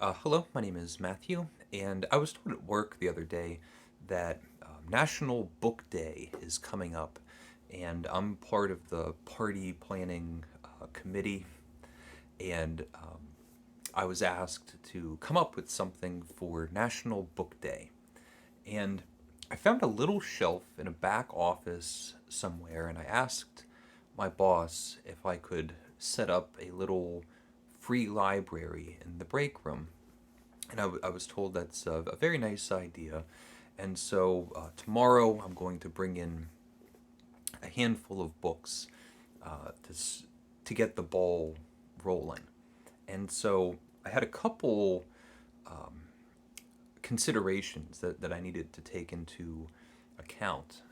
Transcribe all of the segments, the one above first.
Hello, my name is Matthew, and I was told at work the other day that National Book Day is coming up, and I'm part of the party planning committee, and I was asked to come up with something for National Book Day. And I found a little shelf in a back office somewhere, and I asked my boss if I could set up a little free library in the break room. And I was told that's a very nice idea. And so tomorrow I'm going to bring in a handful of books to get the ball rolling. And so I had a couple considerations that I needed to take into account.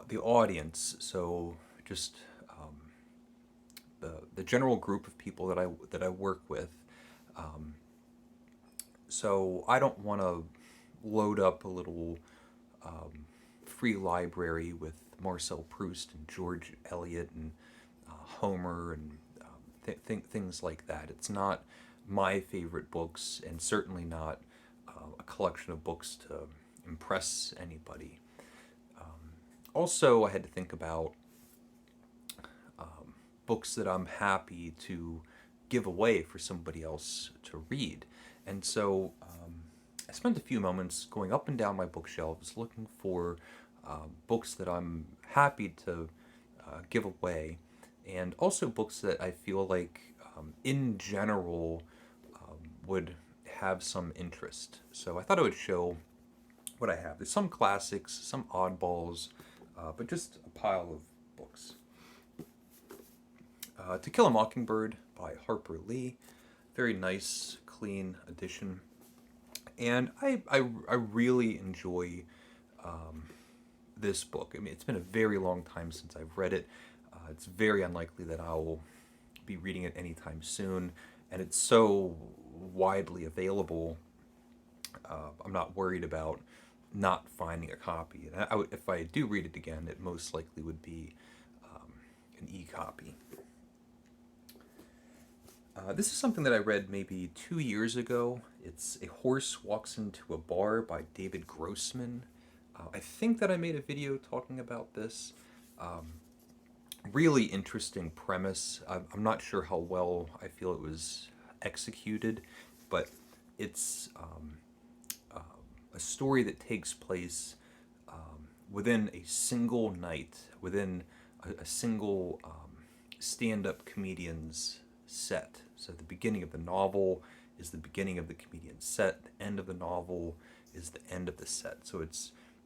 The audience, so just the general group of people that I work with. Um, so I don't want to load up a little free library with Marcel Proust and George Eliot and Homer and things like that. It's not my favorite books, and certainly not a collection of books to impress anybody. Also, I had to think about books that I'm happy to give away for somebody else to read. And so I spent a few moments going up and down my bookshelves looking for books that I'm happy to give away, and also books that I feel like, in general, would have some interest. So I thought I would show what I have. There's some classics, some oddballs, but just a pile of books. To Kill a Mockingbird by Harper Lee. Very nice, clean edition. And I really enjoy this book. I mean, it's been a very long time since I've read it. It's very unlikely that I'll be reading it anytime soon. And it's so widely available, I'm not worried about not finding a copy. And if I do read it again, it most likely would be an e-copy. This is something that I read maybe 2 years ago. It's A Horse Walks Into a Bar by David Grossman. I think that I made a video talking about this. Really interesting premise. I'm not sure how well I feel it was executed, but it's a story that takes place within a single night, within a single stand-up comedian's set. So the beginning of the novel is the beginning of the comedian's set. The end of the novel is the end of the set. So it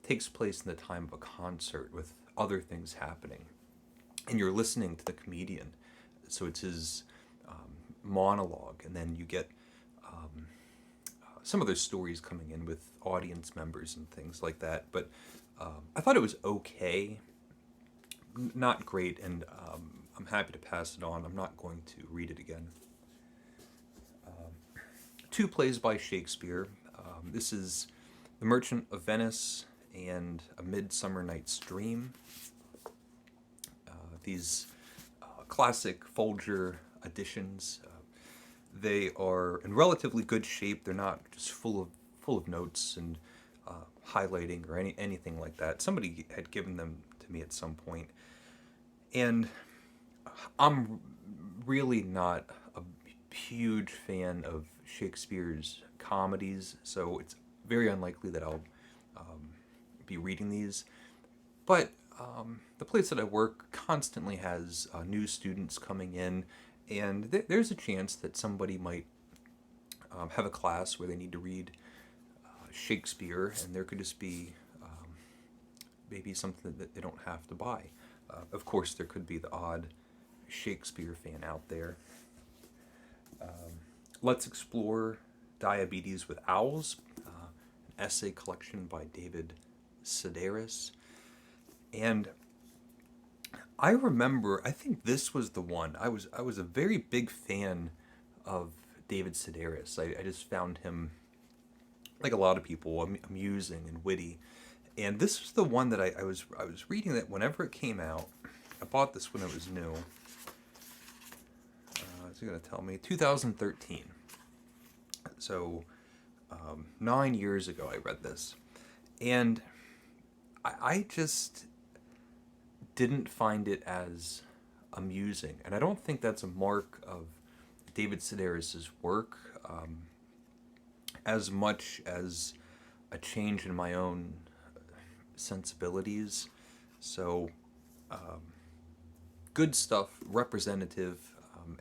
takes place in the time of a concert with other things happening, and you're listening to the comedian. So it's his monologue, and then you get some other stories coming in with audience members and things like that. But I thought it was okay, not great, and I'm happy to pass it on. I'm not going to read it again. Two plays by Shakespeare. This is The Merchant of Venice and A Midsummer Night's Dream. These classic Folger editions. They are in relatively good shape. They're not just full of notes and highlighting or anything like that. Somebody had given them to me at some point, and I'm really not a huge fan of Shakespeare's comedies, so it's very unlikely that I'll be reading these. But the place that I work constantly has new students coming in, and there's a chance that somebody might have a class where they need to read Shakespeare, and there could just be maybe something that they don't have to buy. Of course, there could be the odd Shakespeare fan out there. Let's Explore Diabetes with Owls, an essay collection by David Sedaris. And I remember, I think this was the one. I was a very big fan of David Sedaris. I just found him, like a lot of people, amusing and witty. And this was the one that I was reading that whenever it came out. I bought this when it was new. What's it going to tell me? 2013. So 9 years ago I read this. And I just didn't find it as amusing. And I don't think that's a mark of David Sedaris' work as much as a change in my own sensibilities. So, good stuff, representative.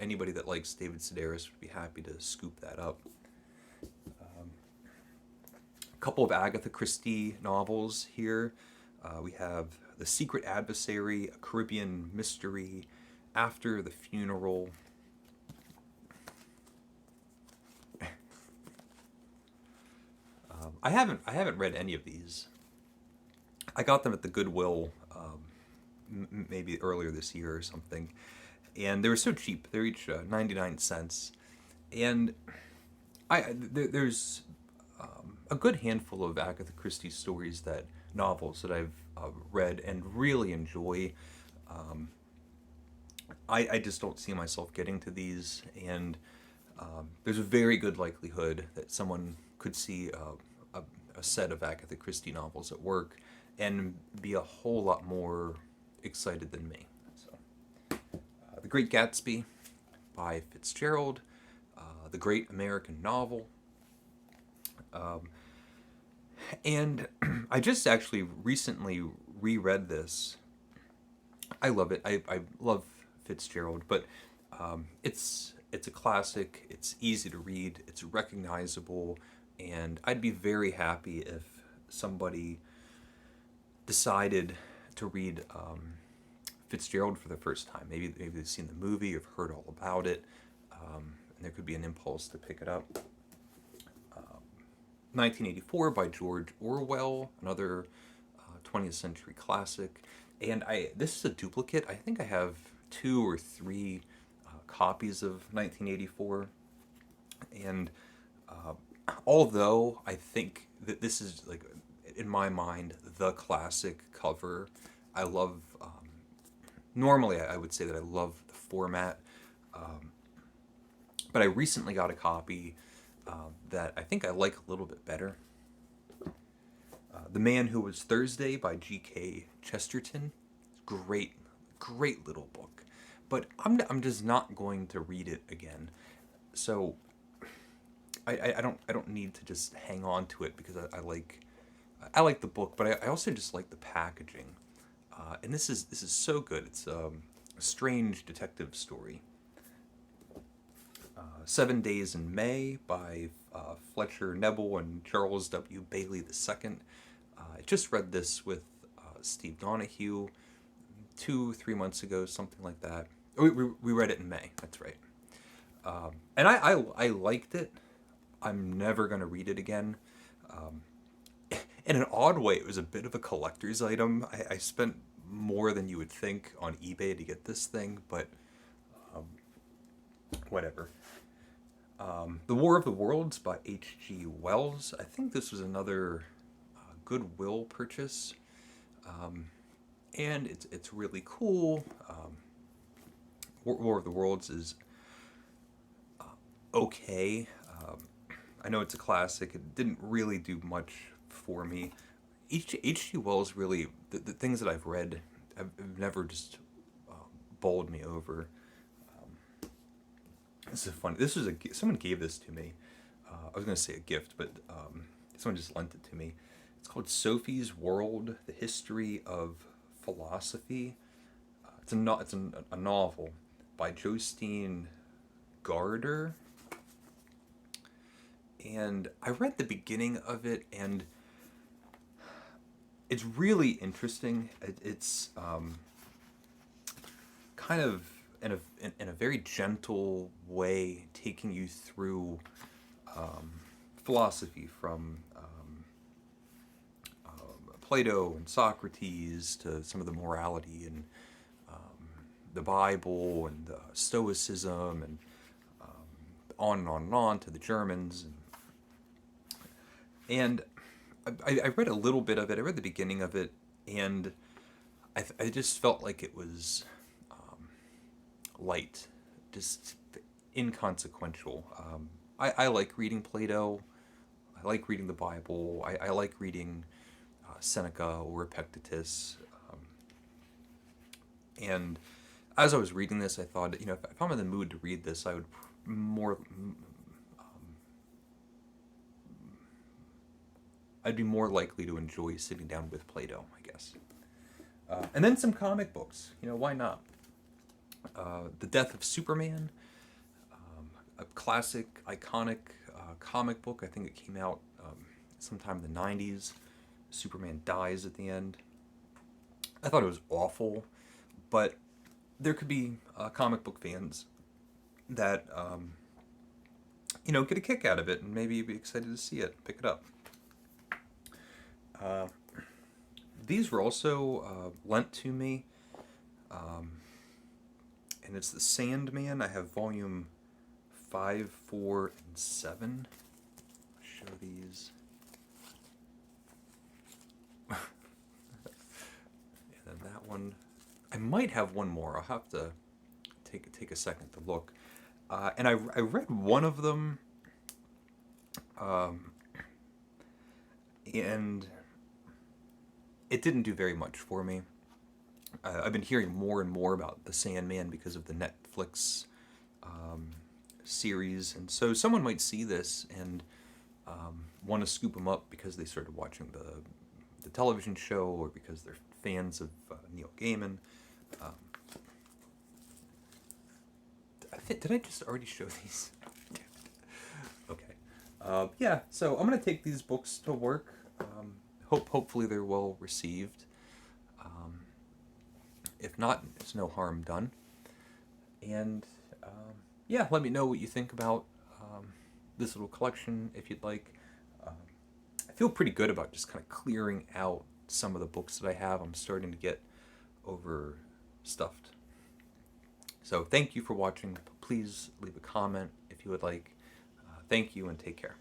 Anybody that likes David Sedaris would be happy to scoop that up. A couple of Agatha Christie novels here. We have The Secret Adversary, A Caribbean Mystery, After the Funeral. I haven't read any of these. I got them at the Goodwill maybe earlier this year or something, and they were so cheap. They're each 99 cents, and there's a good handful of Agatha Christie novels that I've read and really enjoy. I just don't see myself getting to these, and there's a very good likelihood that someone could see a set of Agatha Christie novels at work and be a whole lot more excited than me. So, The Great Gatsby by Fitzgerald, The Great American Novel, and I just actually recently reread this. I love it. I love Fitzgerald, but it's a classic. It's easy to read. It's recognizable, and I'd be very happy if somebody decided to read Fitzgerald for the first time. Maybe they've seen the movie, or heard all about it, and there could be an impulse to pick it up. 1984 by George Orwell, another 20th century classic. And this is a duplicate. I think I have 2 or 3 copies of 1984. And although I think that this is, like, in my mind, the classic cover, I love, normally I would say that I love the format, but I recently got a copy that I think I like a little bit better. The Man Who Was Thursday by G.K. Chesterton. Great little book. But I'm just not going to read it again. So I don't need to just hang on to it because I like the book, but I also just like the packaging. And this is so good. It's a strange detective story. 7 Days in May by Fletcher Nebel and Charles W. Bailey II. I just read this with Steve Donahue 2-3 months ago, something like that. We read it in May, that's right. And I liked it. I'm never going to read it again. In an odd way, it was a bit of a collector's item. I spent more than you would think on eBay to get this thing, but whatever. The War of the Worlds by H.G. Wells. I think this was another Goodwill purchase, and it's really cool. War of the Worlds is okay. I know it's a classic. It didn't really do much for me. H.G. Wells really, the things that I've read have never just bowled me over. This is funny. Someone gave this to me. I was going to say a gift, but someone just lent it to me. It's called Sophie's World: The History of Philosophy. It's a novel by Justine Garder. And I read the beginning of it, and it's really interesting. It's kind of in a very gentle way taking you through philosophy from Plato and Socrates to some of the morality and the Bible and Stoicism and on and on and on to the Germans. And I read a little bit of it. I read the beginning of it, and I just felt like it was light. Just inconsequential. I like reading Plato. I like reading the Bible. I like reading Seneca or Epictetus. And as I was reading this, I thought, if I'm in the mood to read this, I would more, I'd be more likely to enjoy sitting down with Plato, I guess. And then some comic books. Why not? The Death of Superman, a classic, iconic comic book. I think it came out sometime in the 90s. Superman dies at the end. I thought it was awful, but there could be comic book fans that, get a kick out of it and maybe be excited to see it, pick it up. These were also lent to me, and it's the Sandman. I have volume 5, 4, and 7. I'll show these. And then that one. I might have one more. I'll have to take a second to look. And I read one of them, and it didn't do very much for me. I've been hearing more and more about the Sandman because of the Netflix series, and so someone might see this and want to scoop them up because they started watching the television show, or because they're fans of Neil Gaiman. Did I just already show these? Okay. Yeah, so I'm going to take these books to work. Hopefully they're well received. If not, there's no harm done. And yeah, let me know what you think about this little collection, if you'd like. I feel pretty good about just kind of clearing out some of the books that I have. I'm starting to get overstuffed. So thank you for watching. Please leave a comment if you would like. Thank you and take care.